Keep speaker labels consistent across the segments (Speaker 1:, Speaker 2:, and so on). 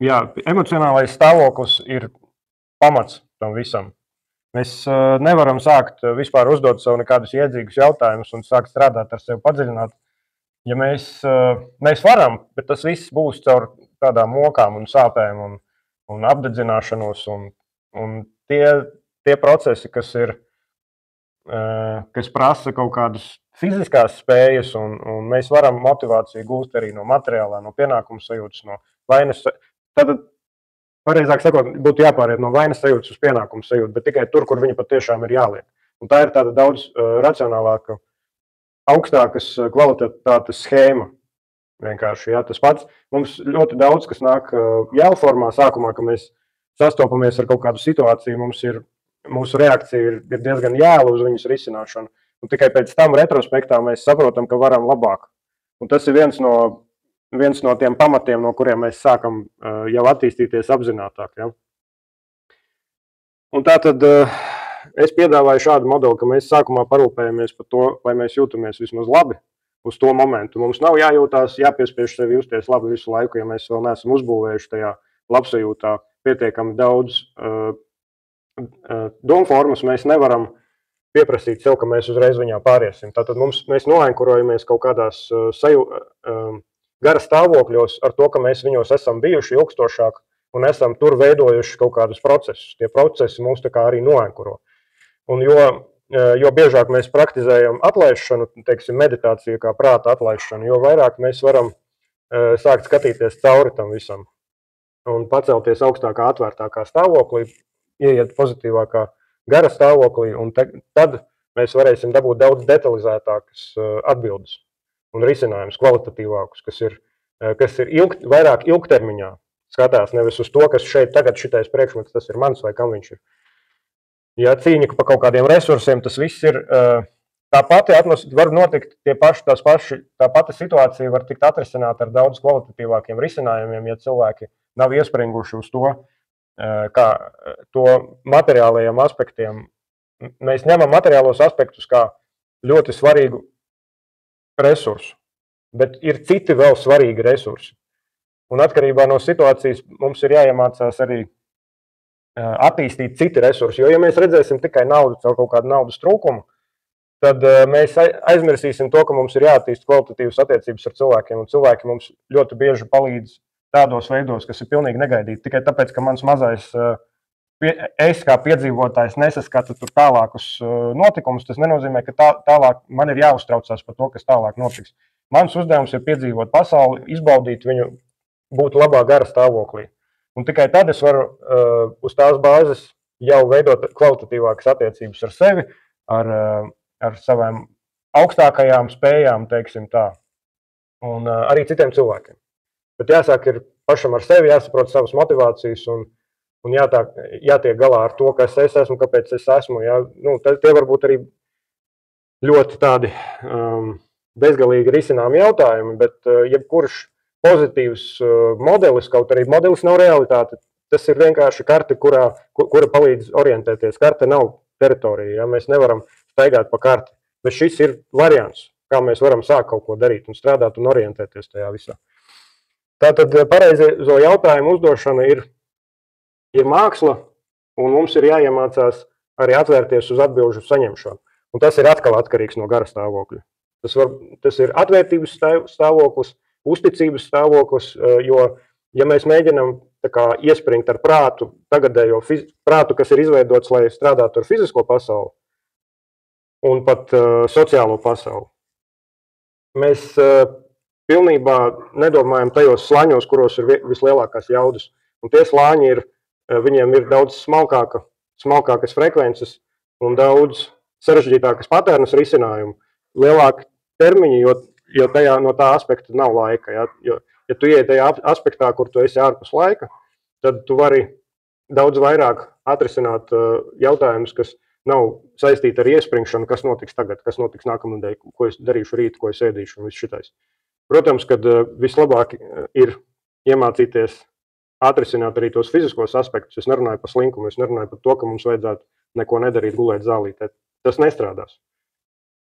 Speaker 1: Jā, emocionālais stāvoklis ir pamats tam visam. Mēs nevaram sākt vispār uzdot sev nekādus iedzīgus jautājumus un sākt strādāt ar sevi padziļināt. Ja mēs varam, bet tas viss būs caur tādām mokām un sāpēm un apdedzināšanos un tie procesi, kas prasa kaut kādas fiziskās spējas, un mēs varam motivāciju gūst arī no materiālā, no pienākumu sajūtas, no vainas. Tad, pareizāk sakot, būtu jāpāriet no vainas sajūtas uz pienākumu sajūtu, bet tikai tur, kur viņa patiešām ir jāliek. Un tā ir tāda daudz racionālāka, augstākas kvalitātes schēma. Vienkārši, jā, tas pats. Mums ļoti daudz, kas nāk jēlformā sākumā, ka mēs sastopamies ar kaut kādu situāciju, mūsu reakcija ir diezgan jēla uz viņas risināšanu. Un tikai pēc tam retrospektā mēs saprotam, ka varam labāk. Un tas ir viens no tiem pamatiem, no kuriem mēs sākam jau attīstīties apzinātāk. Ja? Un tā tad es piedāvāju šādu modeli, ka mēs sākumā parūpējamies par to, lai mēs jūtamies vismaz labi uz to momentu. Mums nav jājūtās, jāpiespiež sevi justies labi visu laiku, ja mēs vēl neesam uzbūvējuši tajā labsajūtā pietiekami daudz domformas. Mēs nevaram pieprasīt sev, ka mēs uzreiz viņā pāriesim. Tātad mēs noankurojamies kaut kādās gara stāvokļos ar to, ka mēs viņos esam bijuši ilgstošāk un esam tur veidojuši kaut kādus procesus. Tie procesi mūs tā kā arī noankuro. Un jo biežāk mēs praktizējam atlaišanu, teiksim, meditāciju kā prāta atlaišanu, jo vairāk mēs varam sākt skatīties cauri tam visam un pacelties augstākā, atvērtākā stāvoklī, ieiet pozitīvākā gara stāvoklī, un tad mēs varēsim dabūt daudz detalizētākas atbildes un risinājumus kvalitatīvākus, kas ir vairāk ilgtermiņā skatās, nevis uz to, kas šeit tagad šitais priekšmets, tas ir mans vai kam viņš ir. Ja cīņa pa kaut kādiem resursiem, tas viss ir tā pati atmosfēra, var notikt tā pati situācija var tikt atrisināta ar daudz kvalitatīvākiem risinājumiem, ja cilvēki nav iespringuši uz to, kā to materiālajiem aspektiem. Mēs ņemam materiālos aspektus kā ļoti svarīgu resursu, bet ir citi vēl svarīgi resursi. Un atkarībā no situācijas mums ir jāiemācās arī attīstīt citi resursi, jo ja mēs redzēsim tikai naudu caur kaut kādu naudas trūkumu, tad mēs aizmirsīsim to, ka mums ir jāattīst kvalitatīvas attiecības ar cilvēkiem, un cilvēki mums ļoti bieži palīdz tādos veidos, kas ir pilnīgi negaidīti. Tikai tāpēc, ka mans mazais, es kā piedzīvotājs nesaskatu tur tālākus notikumus, tas nenozīmē, ka tālāk man ir jāuztraucās par to, kas tālāk notiks. Mans uzdevums ir piedzīvot pasauli, izbaudīt viņu, būt labā gara stāvoklī. Un tikai tad es varu uz tās bāzes jau veidot kvalitatīvākas attiecības ar sevi, ar savām augstākajām spējām, teiksim tā, un arī citiem cilvēkiem. Bet jāsāk ir pašam ar sevi, jāsaprot savas motivācijas un jātiek galā ar to, kas es esmu, kāpēc es esmu. Jā. Nu, tie varbūt arī ļoti tādi bezgalīgi risināmi jautājumi, bet jebkurš pozitīvs modelis, kaut arī modelis nav realitāte, tas ir vienkārši karte, kura palīdz orientēties. Karte nav teritorija, ja? Mēs nevaram staigāt pa karti, bet šis ir variants, kā mēs varam sākt kaut ko darīt un strādāt un orientēties tajā visā. Tātad pareizo jautājumu uzdošana ir māksla, un mums ir jāiemācās arī atvērties uz atbilžu saņemšanu. Un tas ir atkal atkarīgs no gara stāvokļa. Tas ir atvērtības stāvoklis, uzticības stāvoklis, jo, ja mēs mēģinām iespringt ar prātu, tagadējo prātu, kas ir izveidots, lai strādātu ar fizisko pasauli un pat sociālo pasauli, mēs pilnībā nedomājam tajos slāņos, kuros ir vislielākās jaudas. Un tie slāņi viņiem ir daudz smalkākas frekvences un daudz sarežģītākas patērnas risinājumu, lielāki termiņi, jo tajā no tā aspekta nav laika. Ja tu ieej tajā aspektā, kur tu esi ārpus laika, tad tu vari daudz vairāk atrisināt jautājumus, kas nav saistīti ar iespringšanu, kas notiks tagad, kas notiks nākamnedēļ, ko es darīšu rīt, ko es ēdīšu un viss šitais. Protams, kad vislabāk ir iemācīties atrisināt arī tos fiziskos aspektus. Es nerunāju par slinkumu, es nerunāju par to, ka mums vajadzētu neko nedarīt, gulēt zālītē. Tas nestrādās.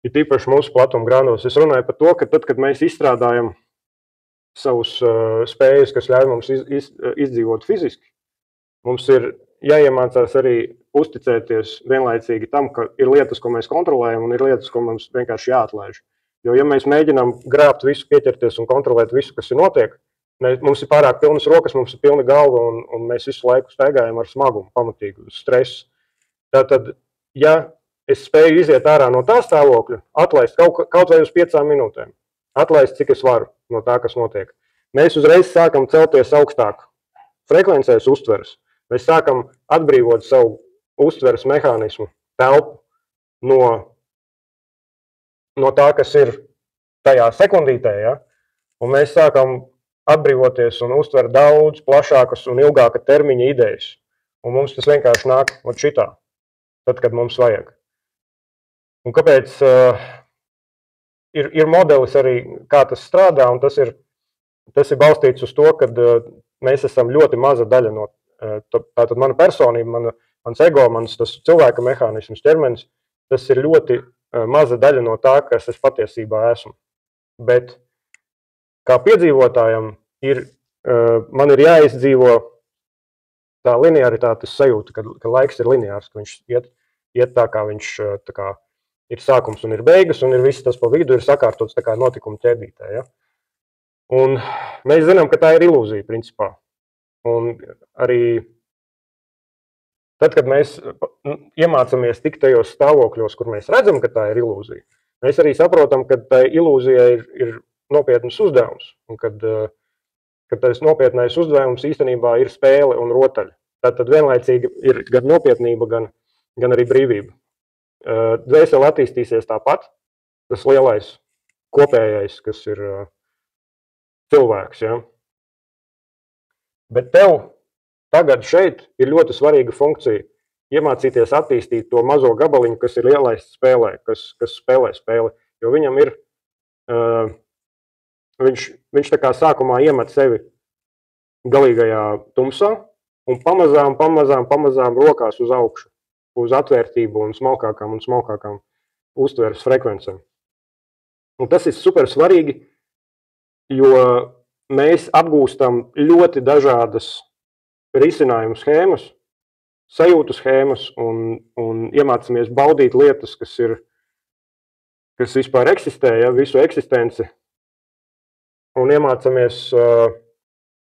Speaker 1: Ir tīpaši mūsu platuma grāmatos. Es runāju par to, ka tad, kad mēs izstrādājam savus spējas, kas ļauj mums izdzīvot fiziski. Mums ir jāiemācās arī uzticēties vienlaicīgi tam, ka ir lietas, ko mēs kontrolējam, un ir lietas, ko mums vienkārši jāatlaiž. Jo, ja mēs mēģinām grābt visu, pieķerties un kontrolēt visu, kas ir notiek, mums ir pārāk pilnas rokas, mums ir pilna galva, un mēs visu laiku staigājam ar smagumu, pamatīgu stresu. Tātad, ja es spēju iziet ārā no tā stāvokļa, atlaist kaut vai uz 5 minūtēm, atlaist, cik es varu no tā, kas notiek. Mēs uzreiz sākam celties augstāk frekvencēs uztveres. Mēs sākam atbrīvot savu uztveres mehānismu, telpu no tā, kas ir tajā sekundītē, ja? Un mēs sākam atbrīvoties un uztvert daudz plašākas un ilgāka termiņa idejas. Un mums tas vienkārši nāk ot šitā, tad, kad mums vajag. Un kāpēc ir modelis arī, kā tas strādā, un tas ir balstīts uz to, ka mēs esam ļoti maza daļa no tātad mana personība, mans ego, mans tas cilvēka mehānisms, ķermenis, tas ir ļoti maza daļa no tā, kas es patiesībā esmu. Bet kā piedzīvotājam man ir jāizdzīvo tā linearitātes sajūta, ka laiks ir lineārs, ka viņš iet tā, kā viņš tā kā ir sākums un ir beigas, un ir viss tas pa vidu ir sakārtots tā kā notikuma ķēdītē. Ja? Un mēs zinām, ka tā ir ilūzija, principā. Un arī tad, kad mēs iemācāmies tikt tajos stāvokļos, kur mēs redzam, ka tā ir ilūzija, mēs arī saprotam, ka tā ilūzija ir nopietnas uzdevums, un kad tas nopietnais uzdevums īstenībā ir spēle un rotaļa. Tad vienlaicīgi ir gan nopietnība, gan arī brīvība. Dvēsele attīstīsies tāpat, tas lielais kopējais, kas ir cilvēks. Ja? Bet tev tagad šeit ir ļoti svarīga funkcija iemācīties attīstīt to mazo gabaliņu, kas ir lielais spēlē, kas spēlē spēli. Jo viņam ir, viņš tā kā sākumā iemet sevi galīgajā tumsā un pamazām rokās uz augšu, uz atvērtību un smalkākām uztveres frekvencēm. Un tas ir super svarīgi, jo mēs apgūstam ļoti dažādas risinājumu schēmas, sajūtu schēmas un iemācāmies baudīt lietas, kas vispār eksistē, ja, visu eksistenci. Un iemācāmies,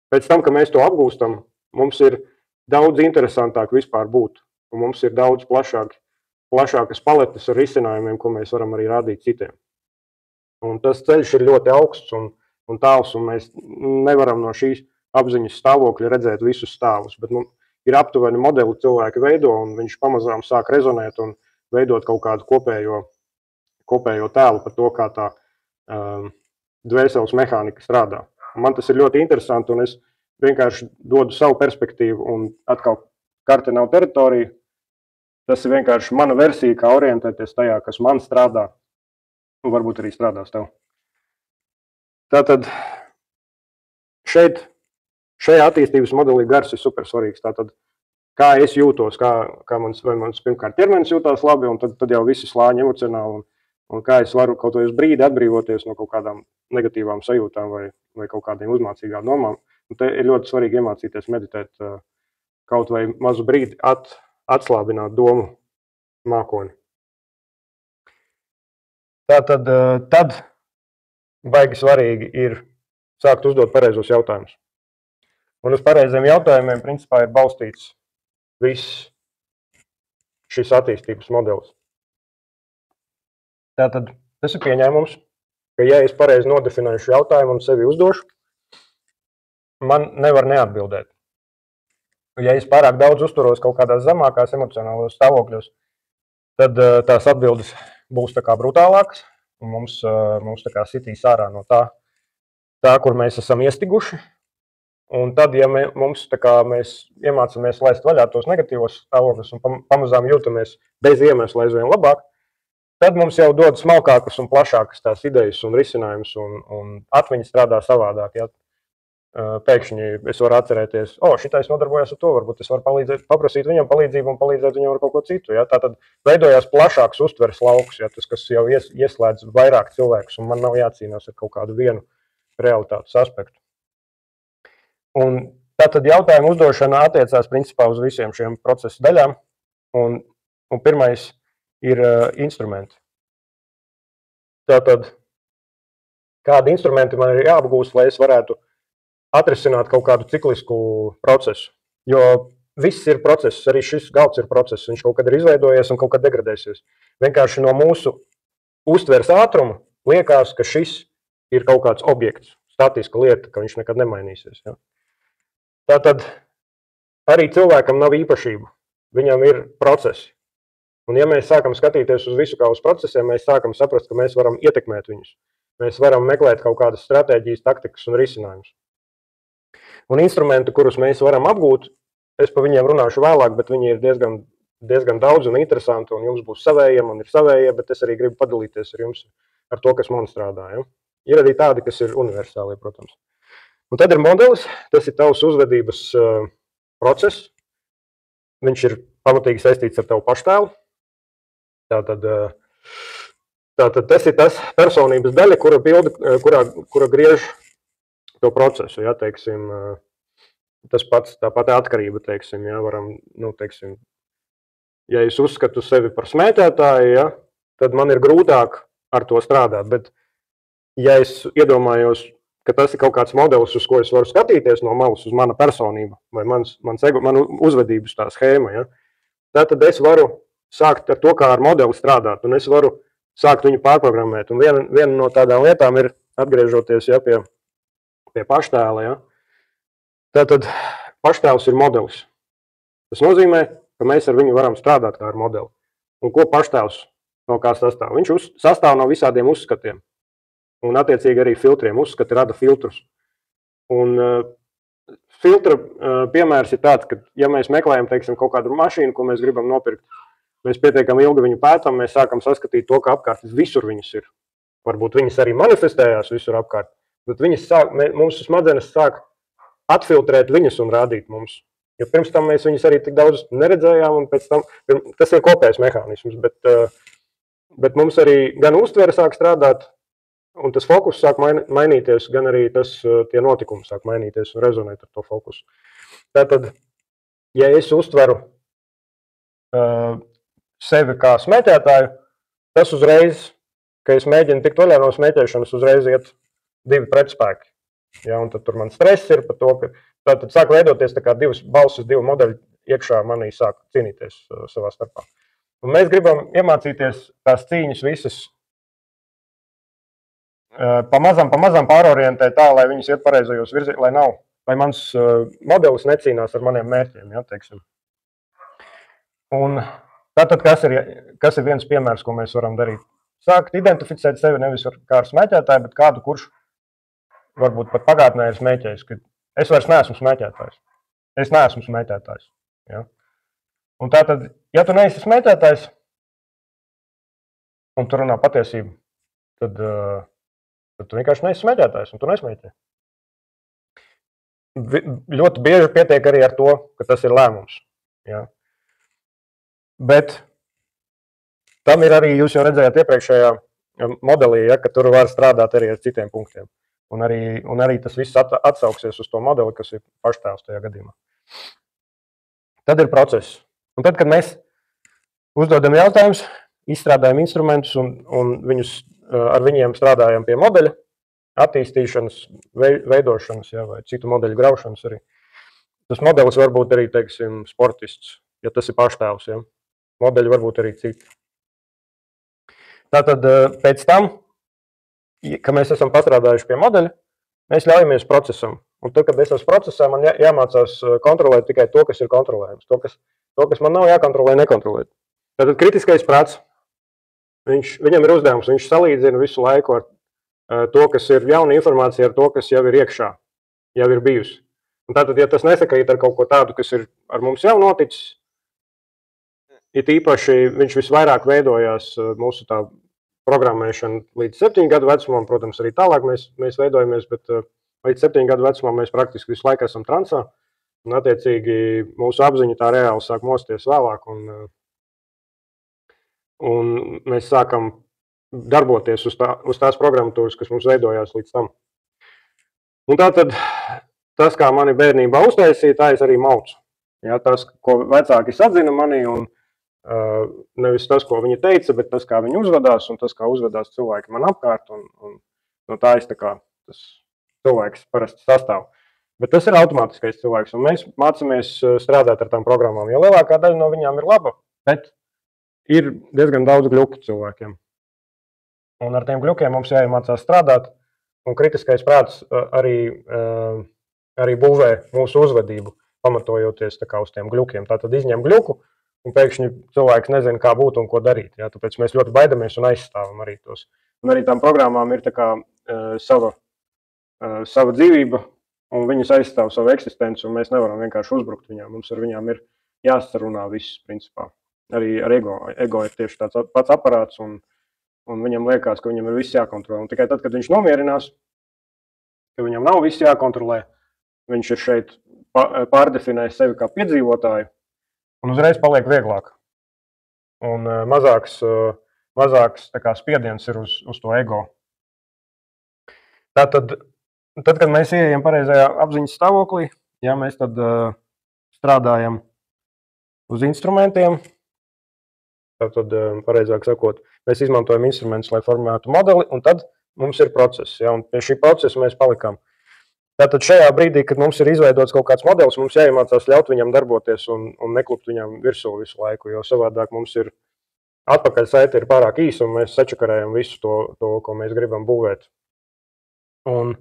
Speaker 1: pēc tam, ka mēs to apgūstam, mums ir daudz interesantāk vispār būt. Un mums ir daudz plašākas paletes ar risinājumiem, ko mēs varam arī rādīt citiem. Un tas ceļš ir ļoti augsts un tāls, un mēs nevaram no šīs apziņas stāvokļa redzēt visus stāvus, bet ir aptuveni modeli cilvēki veido, un viņš pamazām sāk rezonēt un veidot kaut kādu kopējo tēlu par to, kā tā dvēseles mehānika strādā. Man tas ir ļoti interesanti, un es vienkārši dodu savu perspektīvu, un atkal karte nav teritorija. Tas ir vienkārši mana versija, kā orientēties tajā, kas man strādā, un varbūt arī strādās tev. Tātad šajā attīstības modelī gars ir super svarīgs. Tātad, kā es jūtos, vai mans pirmkārt ķermenis jūtās labi, un tad jau visi slāņi emocionāli, un kā es varu kaut vai uz brīdi atbrīvoties no kaut kādām negatīvām sajūtām vai kaut kādiem uzmācīgām domām. Un te ir ļoti svarīgi iemācīties meditēt kaut vai mazu brīdi atslābināt domu mākoni. Tātad tad baigi svarīgi ir sākt uzdot pareizos jautājumus. Un uz pareiziem jautājumiem principā ir balstīts viss šis attīstības modelis. Tātad tas ir pieņēmums, ka ja es pareizi nodefinēšu jautājumu un sevi uzdošu, man nevar neatbildēt. Ja es pārāk daudz uzturos kaut kādās zemākās emocionālos stāvokļos, tad tās atbildes būs tā kā brutālākas, un mums tā kā sitīs ārā no tā, kur mēs esam iestiguši. Un tad, ja mēs iemācāmies laist vaļā tos negatīvos stāvokļus un pamazām jūtamies bez iemesla aizvien labāk, tad mums jau dod smalkākas un plašākas tās idejas un risinājumus, un atmiņa strādā savādāk. Ja? Pēkšņi es varu atcerēties, šitais nodarbojās ar to, varbūt es varu paprasīt viņam palīdzību un palīdzēt viņam ar kaut ko citu. Ja? Tātad veidojās plašāks uztveres lauks, ja? Tas, kas jau ieslēdz vairāk cilvēkus, un man nav jācīnās ar kaut kādu vienu realitātes aspektu. Un tātad jautājuma uzdošana attiecās principā uz visiem šiem procesu daļām, un pirmais ir instrumenti. Tātad, kādi instrumenti man ir jāapgūst, lai es varētu atrisināt kaut kādu ciklisku procesu, jo viss ir process, arī šis galds ir process, viņš kaut kad ir izveidojies un kaut kad degradēsies. Vienkārši no mūsu uztveres ātruma liekas, ka šis ir kaut kāds objekts, statiska lieta, ka viņš nekad nemainīsies. Ja? Tātad arī cilvēkam nav īpašību, viņam ir procesi. Un ja mēs sākam skatīties uz visu kā uz procesiem, mēs sākam saprast, ka mēs varam ietekmēt viņus. Mēs varam meklēt kaut kādas stratēģijas, taktikas un risinājumus. Un instrumenti, kurus mēs varam apgūt, es par viņiem runāšu vēlāk, bet viņi ir diezgan daudz un interesanti, un jums būs savējie, man ir savējie, bet es arī gribu padalīties ar jums ar to, kas man strādā. Ja? Ir arī tādi, kas ir universāli, protams. Un tad ir modelis, tas ir tavs uzvedības process. Viņš ir pamatīgi saistīts ar tavu paštēlu. Tātad tas ir tas personības daļa, kura griež to procesu, ja, teiksim, tas pats, tā pati atkarība, teiksim, ja, varam, teiksim, ja es uzskatu sevi par smēķētāju, ja, tad man ir grūtāk ar to strādāt, bet ja es iedomājos, ka tas ir kaut kāds modelis, uz ko es varu skatīties no malas, uz mana personība, vai manu uzvedības tā schēma, ja, tad es varu sākt ar to, kā ar modeli strādāt, un es varu sākt viņu pārprogrammēt. Un viena no tādām lietām ir, atgriežoties ja, pie paštēla, ja. Tātad paštēls ir modelis. Tas nozīmē, ka mēs ar viņu varam strādāt kā ar modeli. Un ko paštēls no kā sastāv? Viņš sastāv no visādiem uzskatiem. Un attiecīgi arī filtriem. Uzskati rada filtrus. Un filtra piemērs ir tāds, ka ja mēs meklējam, teiksim, kaut kādu mašīnu, ko mēs gribam nopirkt, mēs pietiekami ilgi viņu pētam, mēs sākam saskatīt to, ka apkārt visur viņas ir. Varbūt viņas arī manifestējās visur apkārt, bet mums smadzenes sāk atfiltrēt viņas un rādīt mums. Jo pirms tam mēs viņas arī tik daudz neredzējām, un pēc tam tas ir kopējs mehānisms, bet mums arī gan uztvere sāk strādāt, un tas fokus sāk mainīties, gan arī tie notikumi sāk mainīties un rezonēt ar to fokusu. Tātad, ja es uztveru sevi kā smēķētāju, tas uzreiz, ka es mēģinu tikt vaļā no smēķēšanas, uzreiz iet divi pretspēki. Ja, un tad tur man stress ir par to, ka tātad sāk veidoties tā kā divas balsis, divi modeļi iekšā manī sāk cīnīties savā starpā. Un mēs gribam iemācīties tās cīņas visas pamazām pārorientēt tā, lai viņas iet pareizajos virzienos, lai mans modelis necīnās ar maniem mērķiem, ja, teiksim. Un tātad, kas ir viens piemērs, ko mēs varam darīt? Sākt identificēt sevi nevis kā ar smēķētāju, bet kādu, kurš varbūt pat pagātnē ir smēķējis, ka es vairs neesmu smēķētājs. Es neesmu smēķētājs. Ja? Un tātad, ja tu neesi smēķētājs, un tu runā patiesību, tad tu vienkārši neesi smēķētājs, un tu nesmēķē. Ļoti bieži pietiek arī ar to, ka tas ir lēmums. Ja? Bet tam ir arī, jūs jau redzējāt iepriekšējā modelī, ja, ka tur var strādāt arī ar citiem punktiem. Un arī tas viss atsauksies uz to modeli, kas ir paštēls tajā gadījumā. Tad ir process. Un tad, kad mēs uzdodam jautājumus, izstrādājam instrumentus un ar viņiem strādājam pie modeļa attīstīšanas, veidošanas, ja, vai citu modeļu graušanas arī. Tas modelis var būt arī, teiksim, sportists, ja tas ir paštēls. Ja. Modeļi var būt arī citi. Tātad pēc tam, ka mēs esam pastrādājuši pie modeļa, mēs ļaujamies procesam. Un tad, kad es esmu procesā, man jāmācās kontrolēt tikai to, kas ir kontrolējams. To, kas man nav jākontrolē, nekontrolēt. Tātad kritiskais prāts, viņam ir uzdevums, viņš salīdzina visu laiku ar to, kas ir jauna informācija, ar to, kas jau ir iekšā, jau ir bijusi. Un tātad, ja tas nesakrīt ar kaut ko tādu, kas ir ar mums jau noticis, it īpaši viņš visvairāk veidojās mūsu tā programmēšana līdz 7 gadu vecumam, protams, arī tālāk mēs veidojamies, bet līdz 7 gadu vecumam mēs praktiski visu laiku esam transā, un attiecīgi mūsu apziņa tā reāli sāk mosties vēlāk, un mēs sākam darboties uz tās programmatūras, kas mums veidojās līdz tam. Un tātad tas, kā mani bērnībā uztaisīja, tā es arī maucu. Ja, tas, ko vecāki atzina manī, un nevis tas, ko viņi teica, bet tas, kā viņi uzvedās, un tas, kā uzvedās cilvēki man apkārt, un no tā es tā kā tas cilvēks parasti sastāv. Bet tas ir automātiskais cilvēks, un mēs mācāmies strādāt ar tām programmām, jo lielākā daļa no viņām ir laba, bet ir diezgan daudz gļuku cilvēkiem. Un ar tiem gļukiem mums jāiemācās strādāt, un kritiskais prāts arī būvē mūsu uzvedību, pamatojoties tā kā uz tiem gļukiem. Tātad izņem gļuku, un pēkšņi cilvēks nezina, kā būt un ko darīt. Ja? Tāpēc mēs ļoti baidamies un aizstāvam arī tos. Un arī tām programmām ir tā kā sava dzīvība, un viņas aizstāv savu eksistenci, un mēs nevaram vienkārši uzbrukt viņām. Mums ar viņām ir jāsarunā viss, principā. Arī ar ego. Ego ir tieši tāds pats aparāts, un viņam liekas, ka viņam ir viss jākontrolē. Un tikai tad, kad viņš nomierinās, ka viņam nav viss jākontrolē, viņš ir šeit pārdefinējis sevi kā piedzīvotāju, un uzreiz paliek vieglāk. Un mazāks tā kā spiediens ir uz to ego. Tātad, kad mēs ieejam pareizajā apziņas stāvoklī, ja mēs tad strādājam uz instrumentiem, tad pareizāk sakot, mēs izmantojam instrumentus, lai formētu modeli, un tad mums ir process. Ja, un pie šī procesa mēs palikām. Tātad šajā brīdī, kad mums ir izveidots kaut kāds modelis, mums jāiemācās ļaut viņam darboties un neklupt viņam virsū visu laiku, jo savādāk mums ir atpakaļ saite ir pārāk īsa, un mēs sačakarējam visu to, ko mēs gribam būvēt. Un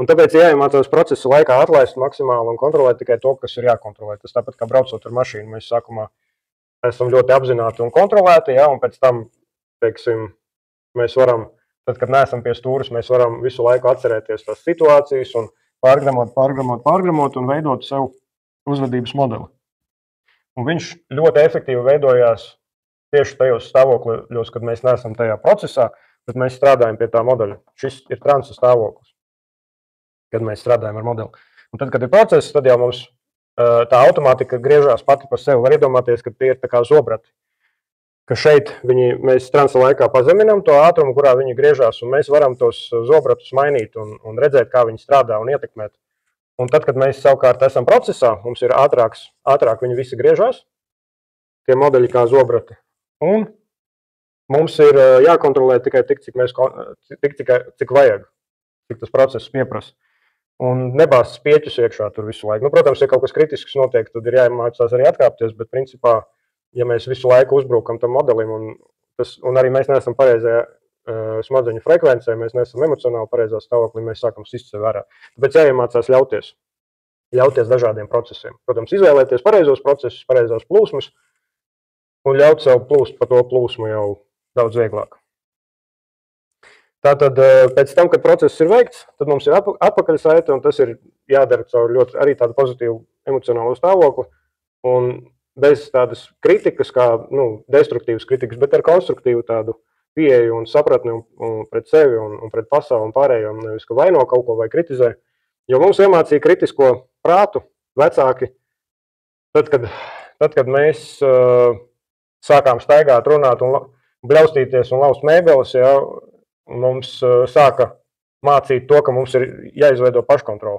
Speaker 1: tāpēc jāiemācās procesa laikā atlaist maksimāli un kontrolēt tikai to, kas ir jākontrolē. Tas tāpat kā braucot ar mašīnu, mēs sākumā esam ļoti apzināti un kontrolēti, ja, un pēc tam, teiksim, mēs varam, tad, kad neesam pie stūres, mēs varam visu laiku atcerēties tās situācijas un pārgramot un veidot sev uzvedības modeli. Un viņš ļoti efektīvi veidojās tieši tajos stāvokļos, kad mēs neesam tajā procesā, bet mēs strādājam pie tā modeļa. Šis ir transa stāvoklis, kad mēs strādājam ar modeli. Un tad, kad ir process, tad jau mums tā automātika griežās pati par sevi. Var iedomāties, ka tie ir tā kā zobrati, ka šeit mēs transa laikā pazeminam to ātrumu, kurā viņi griežās, un mēs varam tos zobratus mainīt un redzēt, kā viņi strādā un ietekmēt. Un tad, kad mēs savukārt esam procesā, mums ir ātrāk viņi visi griežās, tie modeļi kā zobrati. Un mums ir jākontrolē tikai tik, cik vajag, cik tas process pieprasa. Un nebāzt spieķus iekšā tur visu laiku. Nu, protams, ja kaut kas kritisks notiek, tad ir jāiemācās arī atkāpties, bet principā, ja mēs visu laiku uzbrukam tam modelim, un arī mēs neesam pareizajā smadzeņu frekvencē, mēs neesam emocionāli pareizā stāvoklī, mēs sākam sist sev ārā. Tāpēc jāiemācās ļauties dažādiem procesiem. Protams, izvēlēties pareizos procesus, pareizās plūsmas un ļaut sev plūst pa to plūsmu jau daudz vieglāk. Tātad pēc tam, kad process ir veikts, tad mums ir atpakaļsaite, un tas ir jādara caur ļoti arī tādu pozitīvu emocionālo stāvokli. Un bez tādas kritikas, kā destruktīvas kritikas, bet ar konstruktīvu tādu pieeju un sapratni pret sevi un pret pasauli un pārējiem, nevis ka vaino kaut ko vai kritizē. Jo mums iemācīja kritisko prātu vecāki, tad, kad mēs sākām staigāt, runāt un bļaustīties un laust mēbeles, ja, mums sāka mācīt to, ka mums ir jāizveido paškontroli.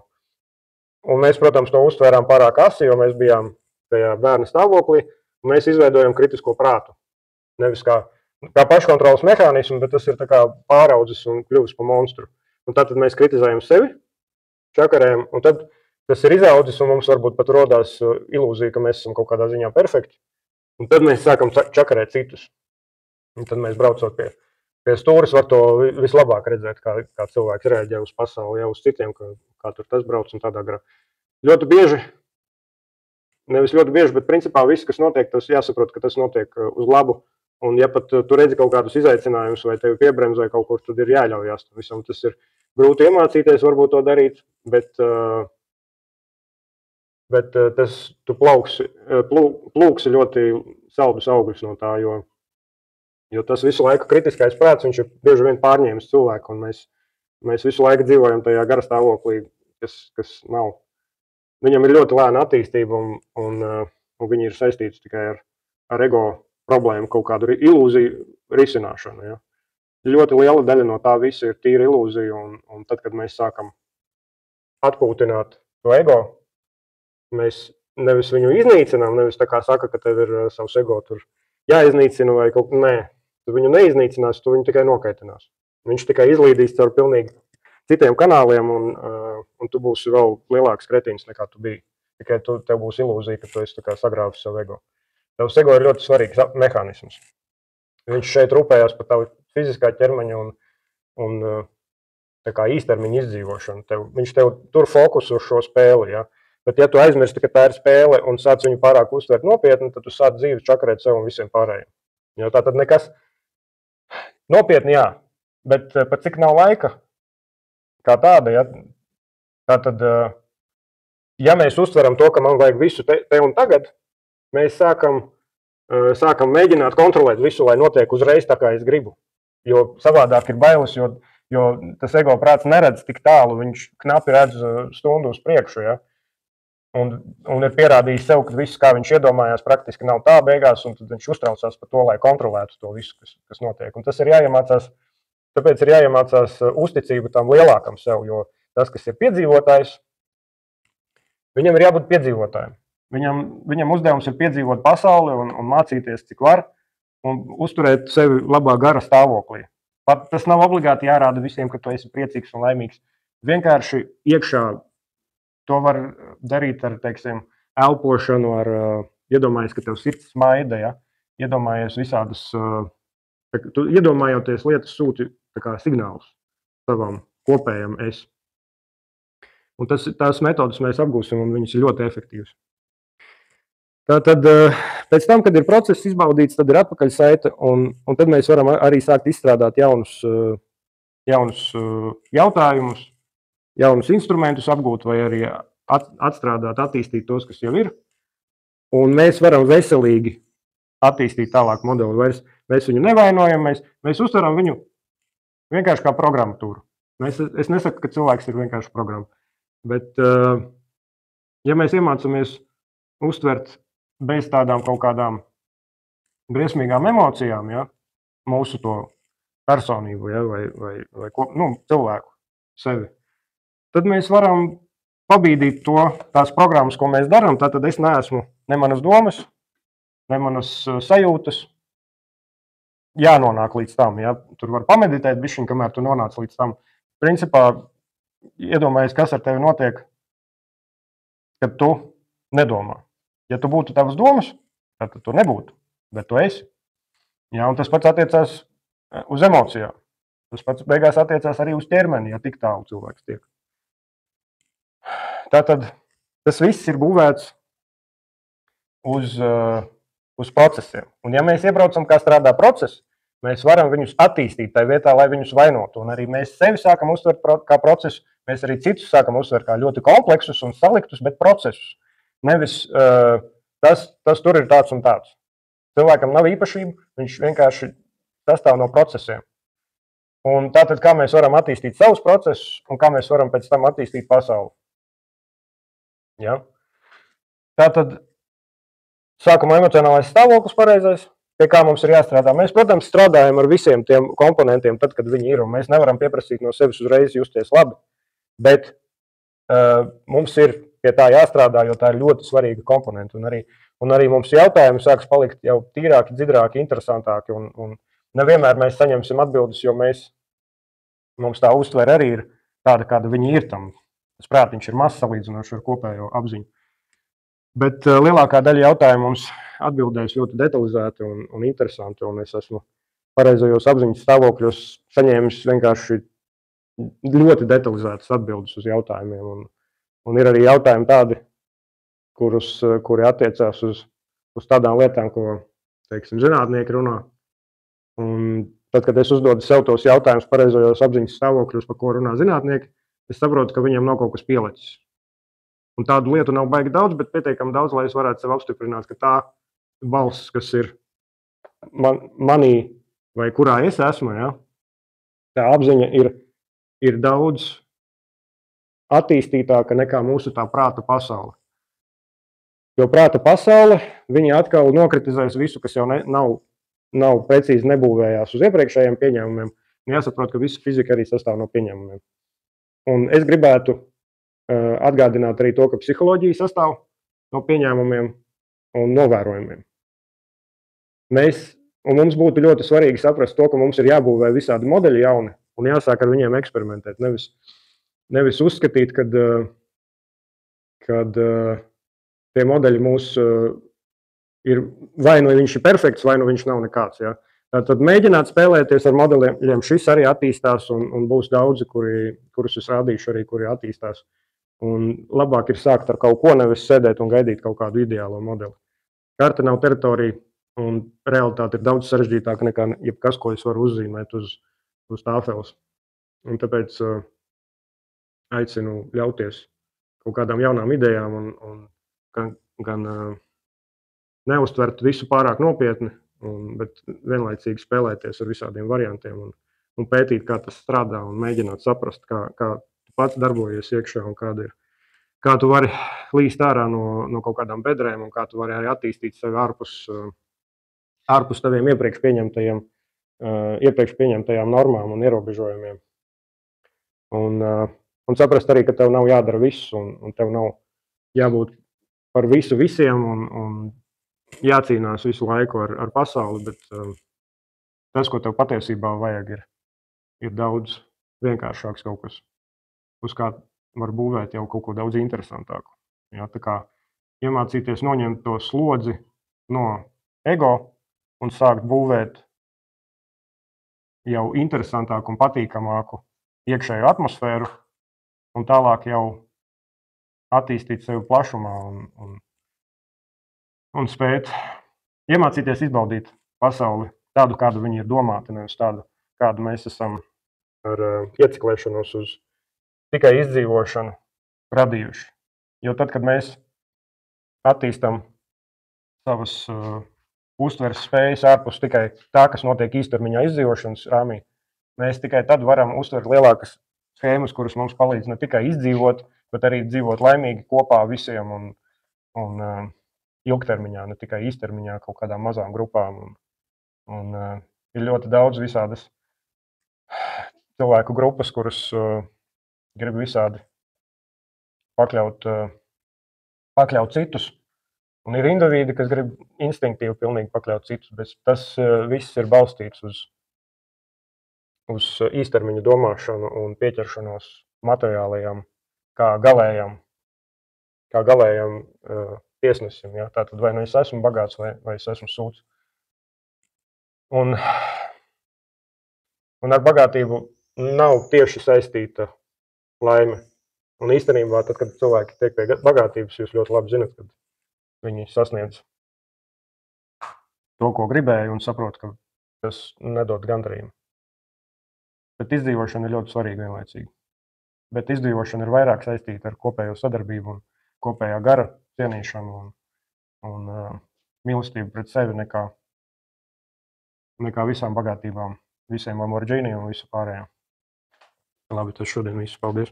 Speaker 1: Un mēs, protams, to uztvērām pārāk asi, jo mēs bijām tajā bērna stāvoklī, un mēs izveidojam kritisko prātu. Nevis kā paškontroles mehānismu, bet tas ir tā kā pāraudzis un kļuvis pa monstru. Un tad mēs kritizējam sevi, čakarējam, un tad tas ir izaudzis, un mums varbūt pat rodās ilūzija, ka mēs esam kaut kādā ziņā perfekti. Un tad mēs sākam čakarēt citus. Un tad mēs braucot pie stūres var to vislabāk redzēt, kā cilvēks reaģē uz pasauli, jau uz citiem, kā tur tas brauc un tādā garā. Ļoti bieži, nevis ļoti bieži, bet principā viss, kas notiek, tas jāsaprot, ka tas notiek uz labu. Un ja pat tu redzi kaut kādus izaicinājumus vai tevi piebremzē kaut kur, tad ir jāļaujās tam visam. Tas ir grūti iemācīties varbūt to darīt, bet tu plūksi ļoti saldus augļus no tā, jo tas visu laiku kritiskais prāts, viņš ir bieži vien pārņēmis cilvēku, un mēs visu laiku dzīvojam tajā gara stāvoklī, kas nav. Viņam ir ļoti lēna attīstība, un viņi ir saistīti tikai ar ego problēmu, kaut kādu ilūziju risināšanu. Ja. Ļoti liela daļa no tā visa ir tīra ilūzija, un tad, kad mēs sākam atpūtināt to ego. Mēs nevis viņu iznīcinām, nevis tā kā saka, ka tev ir savs ego tur jāiznīcina vai kaut kā. Nē, tu viņu neiznīcinās, tu viņu tikai nokaitinās. Viņš tikai izlīdīs caur pilnīgi citiem kanāliem, un tu būsi vēl lielāks kretīns nekā tu biji. Tikai tev būs ilūzija, ka tu esi sagrāvis savu ego. Tavs ego ir ļoti svarīgs mehānisms. Viņš šeit rūpējās par tavu fiziskā ķermeņa un tā kā īstermiņa izdzīvošanu. Viņš tev tur fokusu uz šo spēli. Ja? Bet ja tu aizmirsti, ka tā ir spēle un sāc viņu pārāk uztvert nopietni, tad tu sāc dzīvi čakarēt sev un visiem pārējiem. Ja? Tā tad nekas nopietni, jā. Bet pat cik nav laika kā tāda, ja? Tā tad, ja mēs uztveram to, ka man vajag visu te un tagad, mēs sākam mēģināt kontrolēt visu, lai notiek uzreiz tā, kā es gribu. Jo savādāk ir bailes, jo tas ego prāts neredz tik tālu, viņš knapi redz stundu uz priekšu. Ja? Un ir pierādījis sev, ka viss, kā viņš iedomājās, praktiski nav tā beigās, un tad viņš uztraucās par to, lai kontrolētu to visu, kas notiek. Un tas ir jāiemācās, tāpēc ir jāiemācās uzticība tam lielākam sev, jo tas, kas ir piedzīvotājs, viņam ir jābūt piedzīvotājiem. Viņam uzdevums ir piedzīvot pasauli un mācīties, cik var, un uzturēt sevi labā gara stāvoklī. Pat tas nav obligāti jārāda visiem, ka tu esi priecīgs un laimīgs. Vienkārši iekšā to var darīt ar, teiksim, elpošanu, iedomājies, ka tev sirds smaida, ja? Iedomājies visādas, tu iedomājoties lietas sūti tā kā signālus savam kopējam es. Un tās metodas mēs apgūsim, un viņas ir ļoti efektīvas. Tātad, pēc tam, kad ir process izbaudīts, tad ir atpakaļsaite, un tad mēs varam arī sākt izstrādāt jaunus jautājumus, jaunus instrumentus apgūt vai arī atstrādāt, attīstīt tos, kas jau ir. Un mēs varam veselīgi attīstīt tālāk modeli. Mēs viņu nevainojam, mēs uztveram viņu vienkārši kā programmatūru. Es nesaku, ka cilvēks ir vienkārši programma, bet ja mēs iemācāmies uztvert bez tādām kaut kādām briesmīgām emocijām, ja, mūsu to personību, ja, vai cilvēku sevi, tad mēs varam pabīdīt tās programmas, ko mēs darām. Tātad es neesmu ne manas domas, ne manas sajūtas. Jānonāk līdz tam. Ja. Tur var pameditēt bišķiņ, kamēr tu nonāc līdz tam. Principā, iedomājies, kas ar tevi notiek, kad tu nedomā. Ja tu būtu tavas domas, tad tu nebūtu, bet tu esi. Ja, un tas pats attiecās uz emocijām. Tas pats beigās attiecās arī uz ķermeni, ja tik tālu cilvēks tiek. Tātad tas viss ir būvēts uz procesiem. Un ja mēs iebraucam, kā strādā process, mēs varam viņus attīstīt tai vietā, lai viņus vainotu. Un arī mēs sevi sākam uztvert kā procesu, mēs arī citus sākam uztvert kā ļoti kompleksus un saliktus, bet procesus. Nevis tas tur ir tāds un tāds. Cilvēkam nav īpašība, viņš vienkārši sastāv no procesiem. Un tātad, kā mēs varam attīstīt savus procesus un kā mēs varam pēc tam attīstīt pasauli. Ja? Tātad sākumā emocionālais stāvoklis pareizais, pie kā mums ir jāstrādā. Mēs, protams, strādājam ar visiem tiem komponentiem tad, kad viņi ir, un mēs nevaram pieprasīt no sevis uzreiz justies labi, bet mums ir pie tā jāstrādā, jo tā ir ļoti svarīga komponenta. Un arī mums jautājumi sāks palikt jau tīrāki, dzidrāki, interesantāki, un nevienmēr mēs saņemsim atbildes, jo mums tā uztvere arī ir tāda, kāda viņi ir tam. Tas prātiņš ir mazs salīdzinoši ar kopējo apziņu. Bet lielākā daļa jautājumu mums atbildēs ļoti detalizēti un interesanti, un es esmu pareizajos apziņas stāvokļos saņēmis vienkārši ļoti detalizētas atbildes uz jautājumiem. Un ir arī jautājumi tādi, kuri attiecās uz tādām lietām, ko, teiksim, zinātnieki runā. Un tad, kad es uzdodu sev tos jautājumus pareizajos apziņas stāvokļos, par ko runā zinātnieki, es saprotu, ka viņiem nav kaut kas pielicis. Un tādu lietu nav baigi daudz, bet pietiekami daudz, lai es varētu sev apstiprināt, ka tā balss, kas ir manī vai kurā es esmu, ja, tā apziņa ir daudz attīstītāka nekā mūsu tā prāta pasaule. Jo prāta pasaule, viņi atkal nokritizēs visu, kas jau nav precīzi nebūvējās uz iepriekšējiem pieņēmumiem. Jāsaprot, ka visa fizika arī sastāv no pieņēmumiem. Un es gribētu atgādināt arī to, ka psiholoģija sastāv no pieņēmumiem un novērojumiem. Mums būtu ļoti svarīgi saprast to, ka mums ir jābūvē visādi modeļi jauni un jāsāk ar viņiem eksperimentēt. Nevis uzskatīt, kad tie modeļi mūs ir vai nu viņš ir perfekts, vai nu viņš nav nekāds. Ja? Tad mēģināt spēlēties ar modeļiem. Šis arī attīstās un būs daudzi, kurus es rādīšu arī, kuri attīstās. Un labāk ir sākt ar kaut ko, nevis sēdēt un gaidīt kaut kādu ideālo modeli. Karte nav teritorija, un realitāte ir daudz sarežģītāka nekā jebkas, ko es varu uzzīmēt uz tāfeles. Un tāpēc aicinu ļauties kaut kādām jaunām idejām un gan neuztvert visu pārāk nopietni, bet vienlaicīgi spēlēties ar visādiem variantiem un pētīt, kā tas strādā un mēģināt saprast, kā tu pats darbojies iekšā un kā tu vari līst ārā no kaut kādām bedrēm un kā tu vari arī attīstīt sevi ārpus taviem iepriekš pieņemtajām normām un ierobežojumiem. Un saprast arī, ka tev nav jādara viss un tev nav jābūt par visu visiem un jācīnās visu laiku ar pasauli, bet tas, ko tev patiesībā vajag, ir daudz vienkāršāks kaut kas, uz kā var būvēt jau kaut ko daudz interesantāku. Ja, tā kā iemācīties noņemt to slodzi no ego un sākt būvēt jau interesantāku un patīkamāku iekšējo atmosfēru un tālāk jau attīstīt sevi plašumā un spēt iemācīties izbaudīt pasauli tādu, kādu viņi ir domāti, nevis tādu, kādu mēs esam ar ieciklēšanos uz tikai izdzīvošanu radījuši. Jo tad, kad mēs attīstam savas uztveres spējas ārpus tikai tā, kas notiek īstermiņā izdzīvošanas rāmī, mēs tikai tad varam uztvert lielākas schēmas, kuras mums palīdz ne tikai izdzīvot, bet arī dzīvot laimīgi kopā visiem un ilgtermiņā, ne tikai īstermiņā kaut kādām mazām grupām. Un ir ļoti daudz visādas cilvēku grupas, kuras grib visādi pakļaut citus. Un ir indivīdi, kas grib instinktīvi pilnīgi pakļaut citus, bet tas viss ir balstīts uz īstermiņa domāšanu un pieķeršanos materiālajām kā galējam tiesnesim. Ja? Tātad vai nu es esmu bagāts vai es esmu sūds. Un ar bagātību nav tieši saistīta laime. Un īstenībā, tad, kad cilvēki tiek pie bagātības, jūs ļoti labi zinat, kad viņi sasniedz to, ko gribēja, un saprot, ka tas nedod gandarījumu. Bet izdzīvošana ir ļoti svarīga vienlaicīgi. Bet izdzīvošana ir vairāk saistīta ar kopējo sadarbību un kopējā gara cienīšanu un mīlestību pret sevi nekā visām bagātībām, visiem Lamborghini un visu pārējām. Labi, tas šodien viss. Paldies!